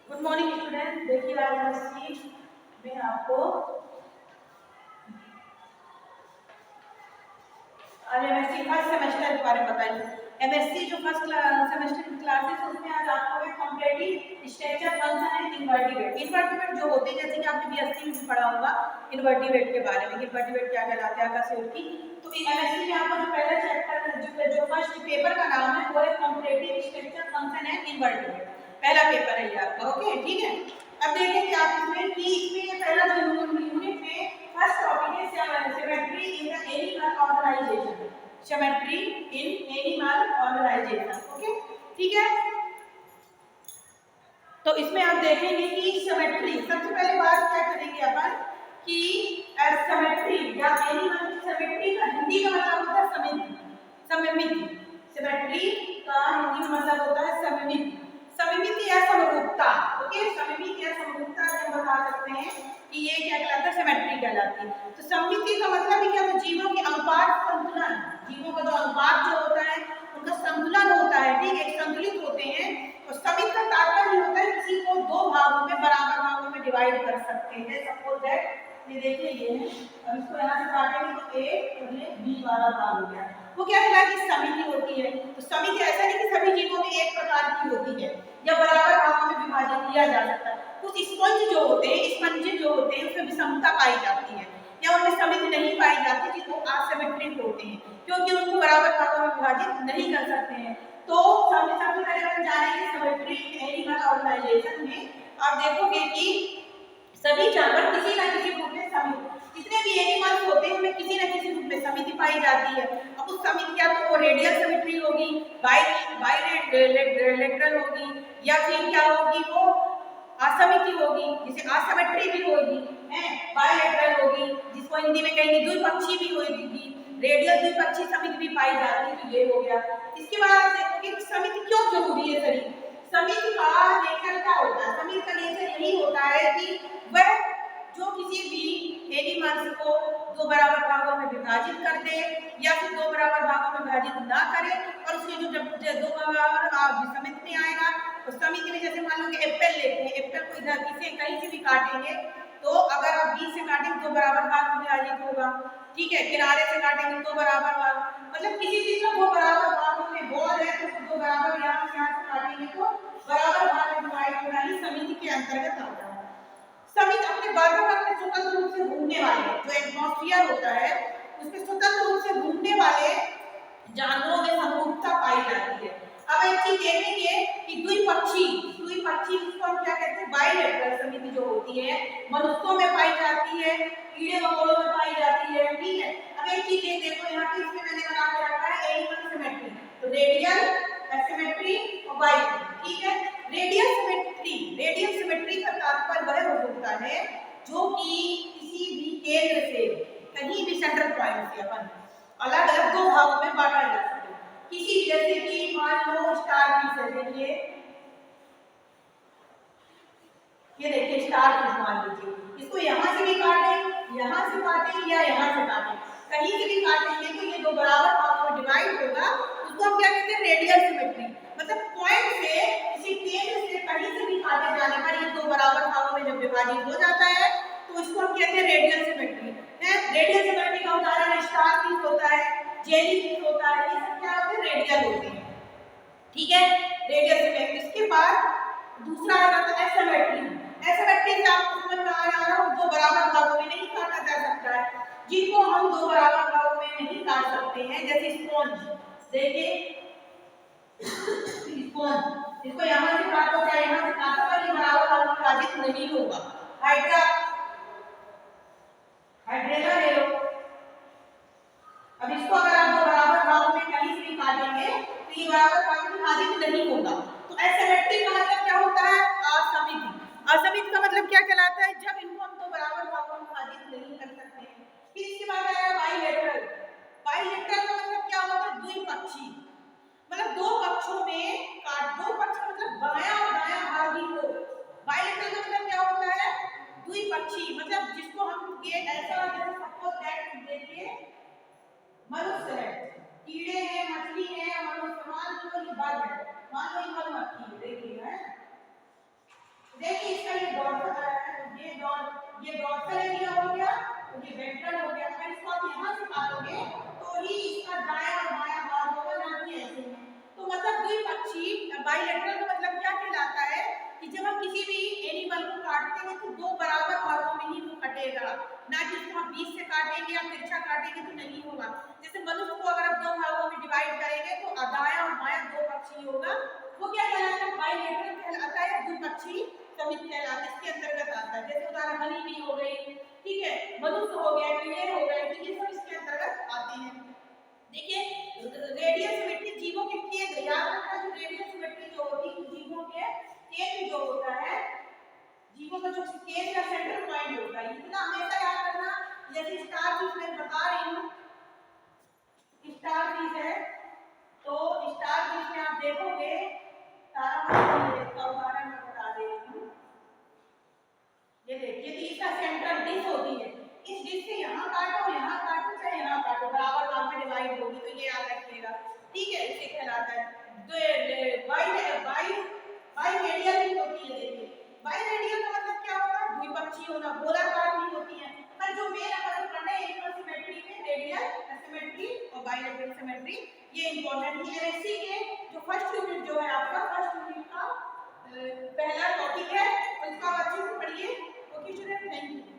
Good morning student. देखिए आज MSc में आपको आज एमएससी फर्स्ट सेमेस्टर के बारे में बताएंगे। एमएससी जो फर्स्ट सेमेस्टर की क्लासेस है उसमें आज आपको एक कंप्लीटली स्ट्रक्चर फंक्शन है इन्वर्टिब्रेट जो होते हैं, जैसे कि आपने बीएससी में पढ़ा होगा इन्वर्टिब्रेट के बारे में। इन्वर्टिब्रेट क्या कहलाते हैं आकाश की। तो एमएससी में आपको जो पहला चैप्टर जो फर्स्ट पेपर का नाम है वो है कंप्लीटली स्ट्रक्चर फंक्शन है इन्वर्टिब्रेट। पहला पेपर है ये आपका। ओके ठीक है। अब देखेंगे आप इसमें कि इसमें पहला जो यूनिट में फर्स्ट टॉपिक है symmetry in the animal organisation. Symmetry in animal organisation. Okay ठीक है। तो इसमें आप देखेंगे कि सिमेट्री सबसे पहले बात क्या करेंगे अपन कि सिमेट्री या एनिमल की सिमेट्री का हिंदी का मतलब होता है समिति, सममिति। सिमेट्री का हिंदी का मतलब होता है सममिति, सममिति या समरूपता। ओके सममिति या समरूपता से हम बता सकते हैं कि ये क्या कहलाता है, सिमेट्री कहलाती है। तो सममिति का मतलब है क्या, तो जीवों के अनुपात संतुलन, जीवों का जो अनुपात जो होता है उनका संतुलन होता है। ठीक है, संतुलित होते हैं। तो समिति का तात्पर्य होता है किसी को दो भागों में बराबर भागों में डिवाइड कर सकते हैं। सपोज दैट ये देखिए ये है, अब इसको यहाँ से काटेंगे तो ए और ये बी वाला भाग हो गया। वो क्या कहलाती है, समिति होती है। तो समिति ऐसा नहीं कि सभी जीवों में एक प्रकार की होती है या बराबर भागों में विभाजित किया जा सकता है। कुछ स्पंज जो होते हैं, स्पंज जो होते हैं उसमें विषमता पाई जाती है या उनमें समिति नहीं पाई जाती, जिसको असिमेट्रिक होते हैं क्योंकि उनको बराबर भागों में विभाजित नहीं कर सकते हैं। तो सबसे पहले हम जानेंगे सिमेट्री एनिमल ऑर्गेनाइजेशन में आप देखोगे कि सभी जानवर किसी न किसी रूप में समिति, जितने भी एनिमल्स होते हैं उनमें किसी न किसी रूप में समिति पाई जाती है। अब उस समिति या तो वो रेडियल सिमेट्री होगी, बाइलेटरल होगी, या फिर क्या होगी वो असमिति होगी, जिसे असिमेट्री भी होगी है, बाइलेटरल होगी जिसको हिंदी में कहेंगे द्विपक्षीय भी होगी, रेडियल द्विपक्षीय समिति भी पाई जाती है। तो ये हो गया। इसके बाद देखोगे कि समिति क्यों जरूरी है। शरीर समिति का नेचर क्या होता है, समिति का नेचर यही होता है कि वह जो किसी भी एनिमल्स को दो बराबर भागों में विभाजित कर दे या फिर दो बराबर भागों में विभाजित ना करे, और उसके जो जब दो बराबर समिति में आएगा तो समिति में जैसे मान लो कि एप्पल लेते हैं, एप्पल को इधर किसी कहीं से भी काटेंगे तो अगर आप बीच से काटेंगे तो बराबर भाग में विभाजित होगा। ठीक है, किनारे से काटेंगे तो बराबर भाग, मतलब किसी चीज का दो बराबर भागों में बॉल है तो दो बराबर यहाँ से काटेंगे तो बराबर भाग में डिवाइड होना ही समिति के अंतर्गत आता है। समिति अपने वातावरण में स्वतंत्र रूप से घूमने वाले, जो एटमॉस्फेयर होता है उसमें स्वतंत्र रूप से घूमने वाले जानवरों में समरूपता पाई जाती है। अब एक चीज देखेंगे कि द्विपक्षी जिसको हम क्या कहते हैं, बाइलेटरल समिति जो होती है मनुष्यों में पाई जाती है, कीड़े मकोड़ों में पाई जाती है। ठीक है, अब एक चीज ये देखो यहाँ पे इसमें मैंने बना के रखा है एनिमल सिमेट्री, तो रेडियल एसिमेट्री और बाइलेटरल। ठीक है, रेडियल सिमेट्री का तात्पर्य वह होता है जो कि किसी भी केंद्र से, कहीं भी सेंट्रल पॉइंट से अपन अलग अलग दो भागों में बांटा जा सकता है। किसी जैसे कि मान लो स्टार पीस है, देखिए ये देखिए स्टार पीस मान लीजिए, इसको यहाँ से भी काटें, यहाँ से काटें या यहाँ से काटें, कहीं से भी काटेंगे तो ये दो बराबर भागों में डिवाइड होगा। उसको हम क्या कहते हैं, रेडियल सिमेट्री। मतलब पॉइंट से किसी केंद्र से कहीं से भी काटे जाने पर ये दो बराबर भागों में जब विभाजित हो जाता है तो इसको हम कहते हैं रेडियल सिमेट्री। रेडियल सिमेट्री का उदाहरण स्टार पीस होता है, जेली पीस होता है, ये सब क्या होते हैं, रेडियल होते हैं। ठीक है, रेडियल सिमेट्री। इसके बाद दूसरा आ जाता है एसिमेट्री। एसिमेट्री से आपको समझ में आ रहा हो, दो बराबर भागों में नहीं काटा जा सकता है, जिनको हम दो बराबर भागों में नहीं काट सकते हैं, जैसे स्पॉन्ज। देखिए स्पॉन्ज, इसको यहाँ से काटो चाहे यहाँ से काटो पर ये बराबर भागों में विभाजित नहीं होगा। हाइड्रेला ले लो, अब इसको अगर आप दो बराबर भागों में कहीं से भी काटेंगे तो ये बराबर भागों में विभाजित नहीं होगा। तो एसिमेट्री का मतलब क्या होता है, असमिति। असमिति का मतलब क्या कहलाता है, जब इनको हम दो बराबर भागों में विभाजित नहीं कर सकते हैं। फिर इसके बाद आया बाइलेटरल। बाइलेटरल का मतलब क्या होता है, द्विपक्षी, मतलब दो पक्षों में दो पक्ष मतलब बायां और दायां भाग ही हो। बाइलेटरल का मतलब क्या होता है, द्विपक्षी, मतलब जिसको हम ये ऐसा सपोज दैट देखिए मनुष्य है, कीड़े हैं, मछली है, मनुष्य, मान लो ये बग है, मान लो ये मधुमक्खी है, देखिए है, बाइलेटरल का मतलब क्या कहलाता है कि जब हम किसी भी एनिमल को काटते हैं तो दो बराबर भागों में ही वो कटेगा, ना कि उसको हम बीच से काटेंगे या तिरछा काटेंगे तो नहीं होगा। जैसे मनुष्य को अगर आप दो भागों में डिवाइड करेंगे तो दायां और बायां दो पक्षी होगा, वो क्या कहलाता है, बाइलेटरल कहलाता है, द्विपक्षीय समिति कहलाता है, इसके अंतर्गत आता है। जैसे उदाहरण हनी बी हो गई, ठीक है, मनुष्य हो गया, कीड़े हो गए, तो ये सब इसके अंतर्गत आते हैं। देखिए रेडियल सिमेट्री जीवों के केंद्र, याद रखना, जो रेडियल सिमेट्री जो होती है जीवों के केंद्र जो होता है, जीवों का जो केंद्र या सेंटर पॉइंट होता है, इतना हमेशा याद रखना। जैसे स्टार फिश मैं बता रही हूँ, स्टार फिश है, तो स्टार फिश में आप देखोगे तारामंडल, इसका उदाहरण मैं बता दे रही हूँ। ये देखिए कि इसका सेंटर डिश होती है, इस डिश से यहाँ काटो चाहे यहाँ काटो, बराबर भाग में डिवाइड होगी, तो ये याद रखिएगा, ठीक है। इसे कहलाता है बाई रेडियल भी होती है। देखिए बाई रेडियल का मतलब क्या होता है, द्विपक्षीय होना, गोलाकार भी होती है, पर जो मेन अपन पढ़े एनिमल सिमेट्री में रेडियल सिमेट्री और बाइलेटरल सिमेट्री, ये इंपॉर्टेंट है। एमएससी के जो फर्स्ट यूनिट जो है आपका, फर्स्ट यूनिट का पहला टॉपिक है, और इसको अच्छे से पढ़िए। Okay student, thank you.